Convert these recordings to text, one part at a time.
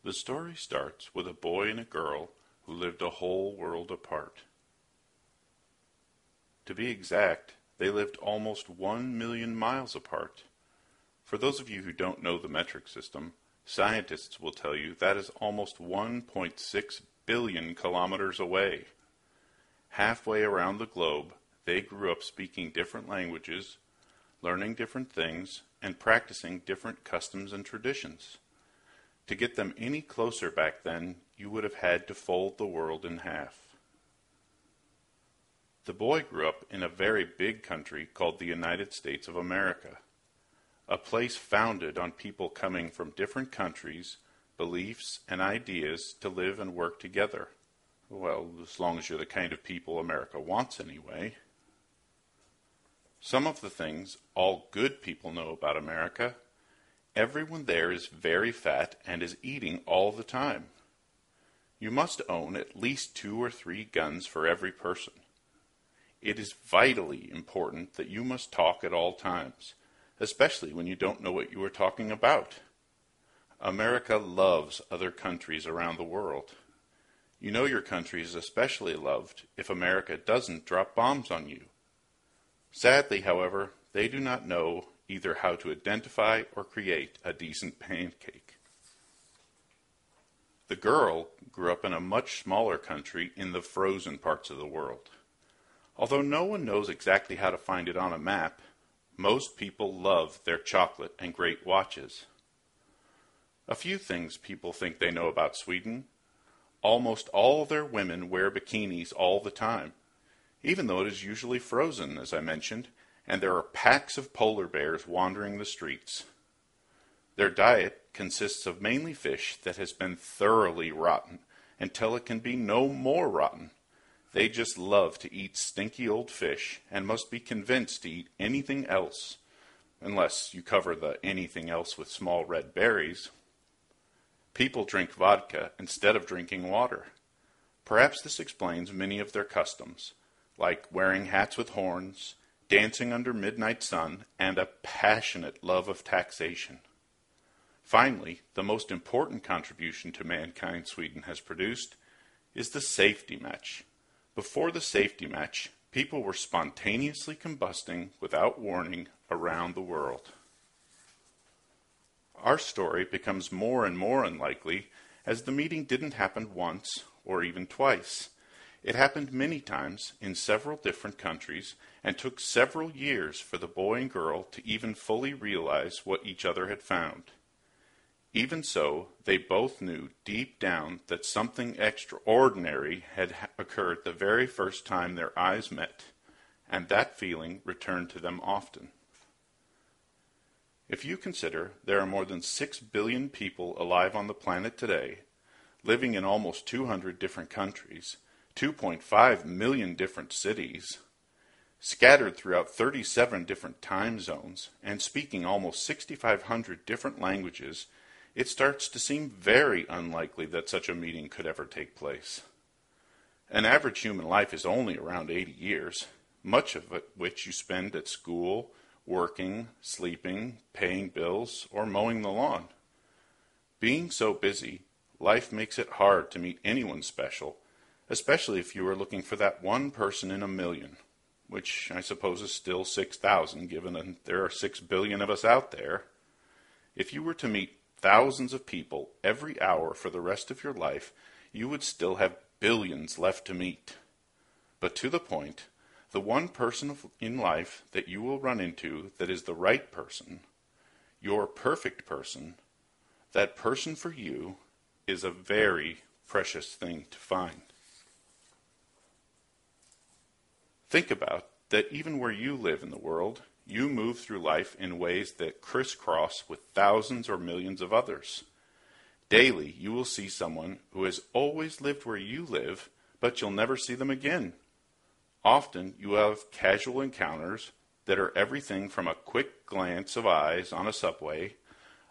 The story starts with a boy and a girl who lived a whole world apart. To be exact, they lived almost 1 million miles apart. For those of you who don't know the metric system, scientists will tell you that is almost 1.6 billion kilometers away. Halfway around the globe, they grew up speaking different languages, learning different things, and practicing different customs and traditions. To get them any closer back then, you would have had to fold the world in half. The boy grew up in a very big country called the United States of America, a place founded on people coming from different countries, beliefs, and ideas to live and work together. Well, as long as you're the kind of people America wants anyway. Some of the things all good people know about America: everyone there is very fat and is eating all the time. You must own at least 2 or 3 guns for every person. It is vitally important that you must talk at all times, especially when you don't know what you are talking about. America loves other countries around the world. You know your country is especially loved if America doesn't drop bombs on you. Sadly, however, they do not know either how to identify or create a decent pancake. The girl grew up in a much smaller country in the frozen parts of the world. Although no one knows exactly how to find it on a map, most people love their chocolate and great watches. A few things people think they know about Sweden. Almost all their women wear bikinis all the time, even though it is usually frozen, as I mentioned, and there are packs of polar bears wandering the streets. Their diet consists of mainly fish that has been thoroughly rotten until it can be no more rotten. They just love to eat stinky old fish and must be convinced to eat anything else, unless you cover the anything else with small red berries. People drink vodka instead of drinking water. Perhaps this explains many of their customs, like wearing hats with horns, dancing under midnight sun, and a passionate love of taxation. Finally, the most important contribution to mankind Sweden has produced is the safety match. Before the safety match, people were spontaneously combusting without warning around the world. Our story becomes more and more unlikely as the meeting didn't happen once or even twice. It happened many times in several different countries and took several years for the boy and girl to even fully realize what each other had found. Even so, they both knew deep down that something extraordinary had occurred the very first time their eyes met, and that feeling returned to them often. If you consider there are more than 6 billion people alive on the planet today, living in almost 200 different countries, 2.5 million different cities, scattered throughout 37 different time zones, and speaking almost 6,500 different languages, it starts to seem very unlikely that such a meeting could ever take place. An average human life is only around 80 years, much of it which you spend at school, working, sleeping, paying bills, or mowing the lawn. Being so busy, life makes it hard to meet anyone special, especially if you are looking for that one person in a million, which I suppose is still 6,000 given that there are 6 billion of us out there. If you were to meet thousands of people every hour for the rest of your life, you would still have billions left to meet. But to the point, the one person in life that you will run into that is the right person, your perfect person, that person for you, is a very precious thing to find. Think about that even where you live in the world, you move through life in ways that crisscross with thousands or millions of others. Daily, you will see someone who has always lived where you live, but you'll never see them again. Often, you have casual encounters that are everything from a quick glance of eyes on a subway,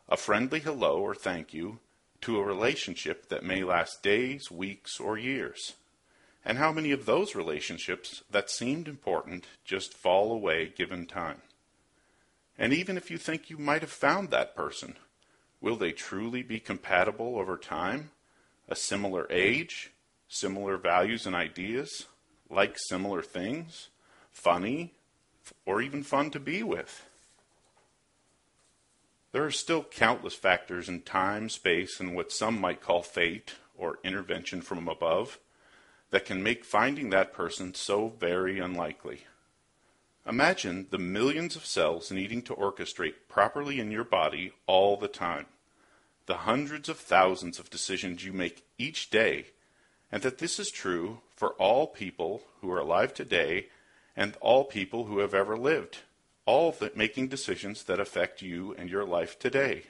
a friendly hello or thank you, to a relationship that may last days, weeks, or years. And how many of those relationships that seemed important just fall away given time? And even if you think you might have found that person, Will they truly be compatible over time? A similar age? Similar values and ideas? Like similar things? Funny? Or even fun to be with? There are still countless factors in time, space, and what some might call fate or intervention from above that can make finding that person so very unlikely. Imagine the millions of cells needing to orchestrate properly in your body all the time, the hundreds of thousands of decisions you make each day, and that this is true for all people who are alive today and all people who have ever lived, all that making decisions that affect you and your life today.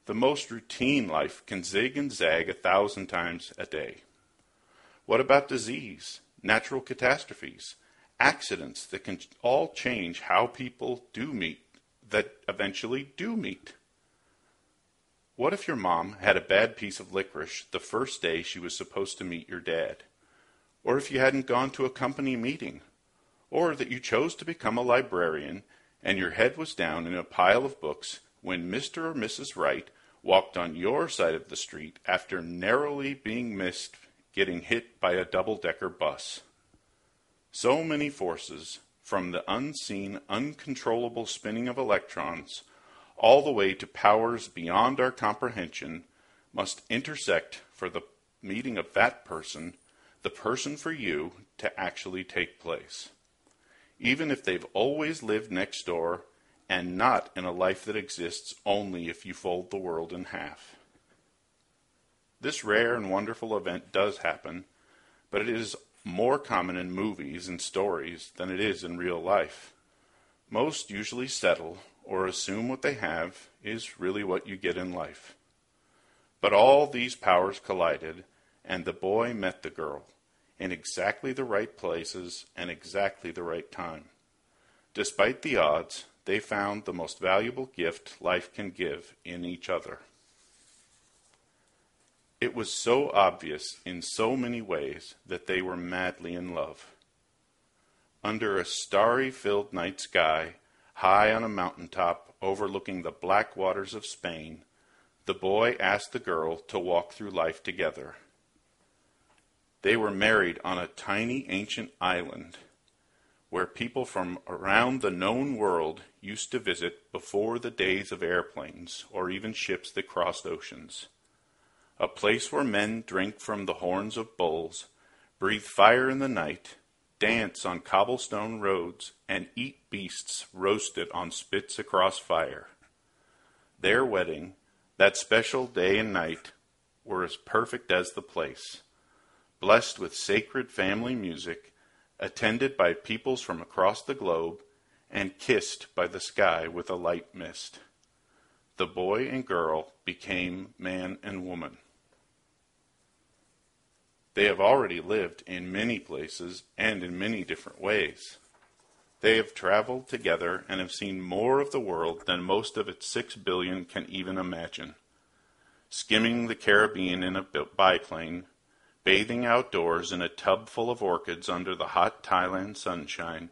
The most routine life can zig and zag 1,000 times a day. What about disease, natural catastrophes, accidents that can all change how people do meet, that eventually do meet? What if your mom had a bad piece of licorice the first day she was supposed to meet your dad? Or if you hadn't gone to a company meeting? Or that you chose to become a librarian and your head was down in a pile of books when Mr. or Mrs. Wright walked on your side of the street after narrowly being missed getting hit by a double-decker bus? So many forces, from the unseen, uncontrollable spinning of electrons all the way to powers beyond our comprehension, must intersect for the meeting of that person, the person for you, to actually take place. Even if they've always lived next door and not in a life that exists only if you fold the world in half. This rare and wonderful event does happen, but it is more common in movies and stories than it is in real life. Most usually settle or assume what they have is really what you get in life. But all these powers collided, and the boy met the girl in exactly the right places and exactly the right time. Despite the odds, they found the most valuable gift life can give in each other. It was so obvious in so many ways that they were madly in love. Under a starry-filled night sky, high on a mountaintop overlooking the black waters of Spain, the boy asked the girl to walk through life together. They were married on a tiny ancient island where people from around the known world used to visit before the days of airplanes or even ships that crossed oceans. A place where men drink from the horns of bulls, breathe fire in the night, dance on cobblestone roads, and eat beasts roasted on spits across fire. Their wedding, that special day and night, were as perfect as the place, blessed with sacred family music, attended by peoples from across the globe, and kissed by the sky with a light mist. The boy and girl became man and woman. They have already lived in many places and in many different ways. They have traveled together and have seen more of the world than most of its 6 billion can even imagine. Skimming the Caribbean in a biplane, bathing outdoors in a tub full of orchids under the hot Thailand sunshine,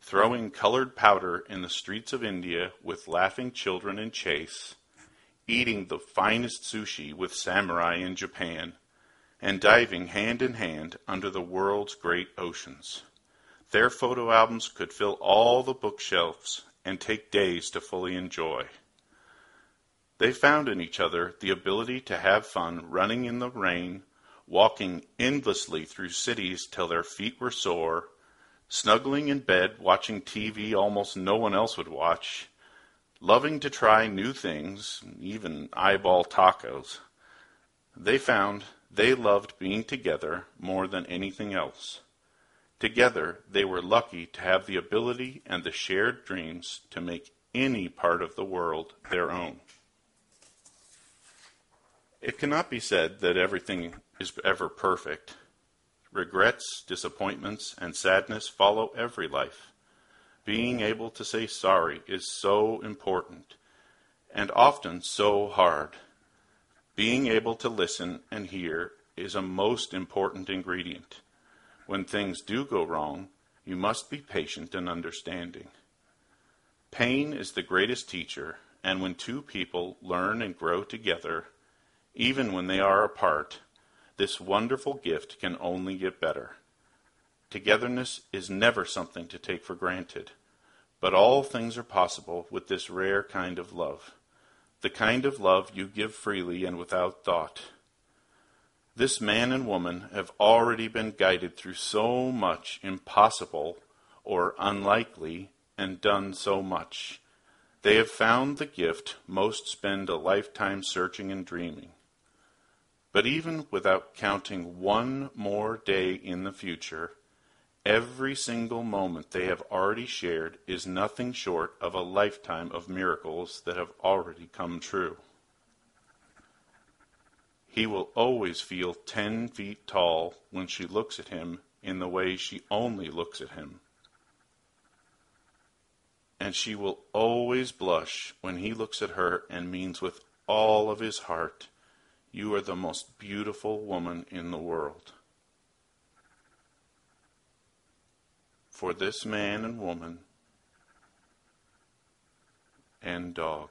throwing colored powder in the streets of India with laughing children in chase, eating the finest sushi with samurai in Japan, and diving hand in hand under the world's great oceans. Their photo albums could fill all the bookshelves and take days to fully enjoy. They found in each other the ability to have fun running in the rain, walking endlessly through cities till their feet were sore, snuggling in bed watching TV almost no one else would watch, loving to try new things, even eyeball tacos. They found they loved being together more than anything else. Together, they were lucky to have the ability and the shared dreams to make any part of the world their own. It cannot be said that everything is ever perfect. Regrets, disappointments, and sadness follow every life. Being able to say sorry is so important, and often so hard. Being able to listen and hear is a most important ingredient. When things do go wrong, you must be patient and understanding. Pain is the greatest teacher, And when two people learn and grow together, even when they are apart, this wonderful gift can only get better. Togetherness is never something to take for granted, but all things are possible with this rare kind of love, the kind of love you give freely and without thought. This man and woman have already been guided through so much impossible or unlikely and done so much. They have found the gift most spend a lifetime searching and dreaming. But even without counting one more day in the future, every single moment they have already shared is nothing short of a lifetime of miracles that have already come true. He will always feel 10 feet tall when she looks at him in the way she only looks at him. And she will always blush when he looks at her and means with all of his heart, "You are the most beautiful woman in the world." For this man and woman and dog.